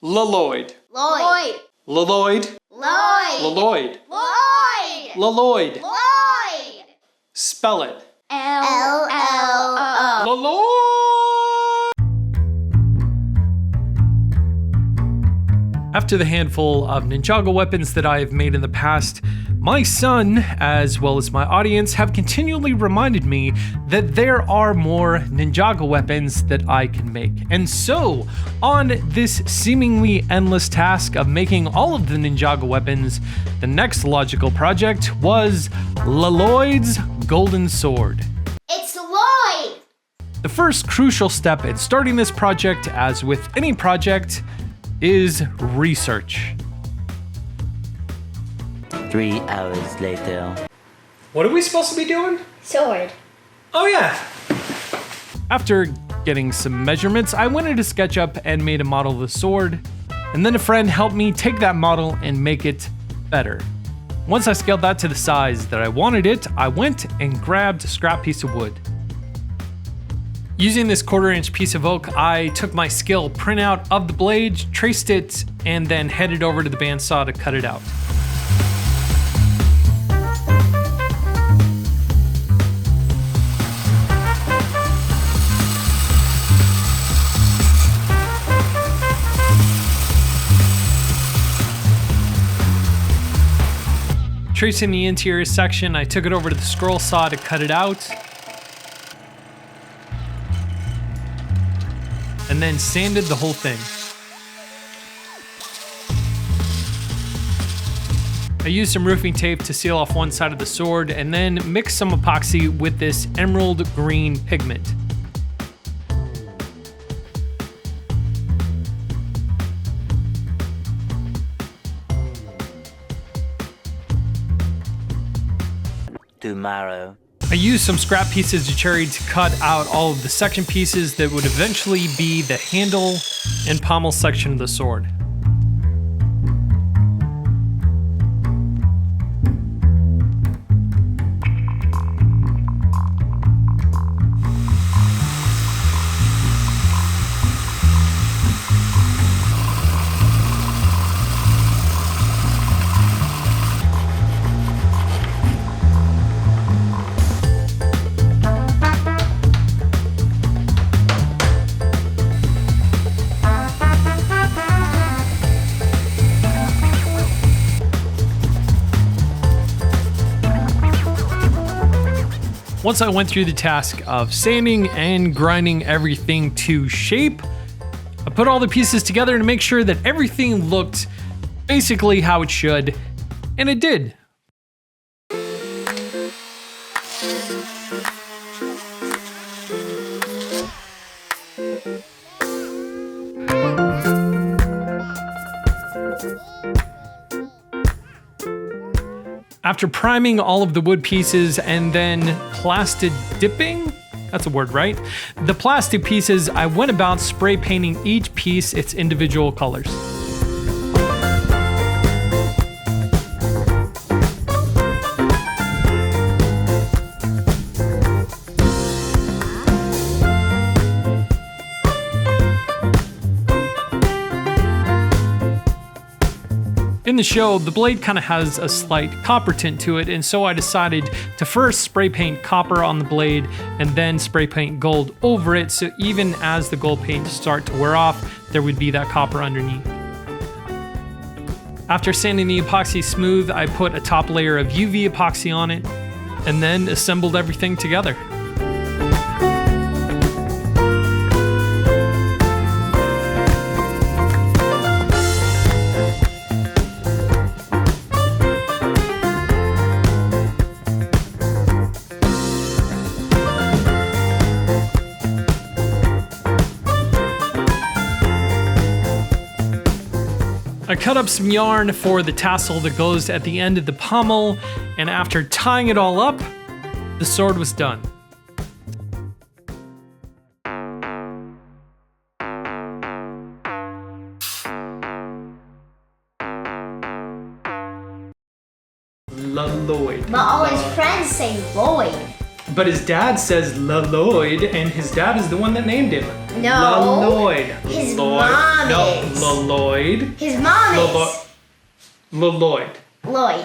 Lloyd. Lloyd. Lloyd. Lloyd. Lloyd. Lloyd. Lloyd. Lloyd. Spell it. L-L-O. Lloyd. After the handful of Ninjago weapons that I have made in the past, my son, as well as my audience, have continually reminded me that there are more Ninjago weapons that I can make. And so, on this seemingly endless task of making all of the Ninjago weapons, the next logical project was Lloyd's Golden Sword. It's Lloyd. The first crucial step in starting this project, as with any project, is research. 3 hours later. What are we supposed to be doing? Sword. Oh yeah! After getting some measurements, I went into SketchUp and made a model of the sword, and then a friend helped me take that model and make it better. Once I scaled that to the size that I wanted it, I went and grabbed a scrap piece of wood. Using this 1/4-inch piece of oak, I took my scale printout of the blade, traced it, and then headed over to the bandsaw to cut it out. Tracing the interior section, I took it over to the scroll saw to cut it out. And then sanded the whole thing. I used some roofing tape to seal off one side of the sword and then mixed some epoxy with this emerald green pigment. Tomorrow. I used some scrap pieces of cherry to cut out all of the section pieces that would eventually be the handle and pommel section of the sword. Once I went through the task of sanding and grinding everything to shape, I put all the pieces together to make sure that everything looked basically how it should, and it did. After priming all of the wood pieces and then plastic dipping, that's a word, right? The plastic pieces, I went about spray painting each piece its individual colors. In the show, the blade kind of has a slight copper tint to it, and so I decided to first spray paint copper on the blade and then spray paint gold over it, so even as the gold paint started to wear off, there would be that copper underneath. After sanding the epoxy smooth, I put a top layer of UV epoxy on it and then assembled everything together. I cut up some yarn for the tassel that goes at the end of the pommel, and after tying it all up, the sword was done. Lloyd. But all his friends say Lloyd. But his dad says Lloyd, and his dad is the one that named him. No. Lloyd. His Lloyd. mom No, is. Lloyd. His mom is. Lloyd. Lloyd.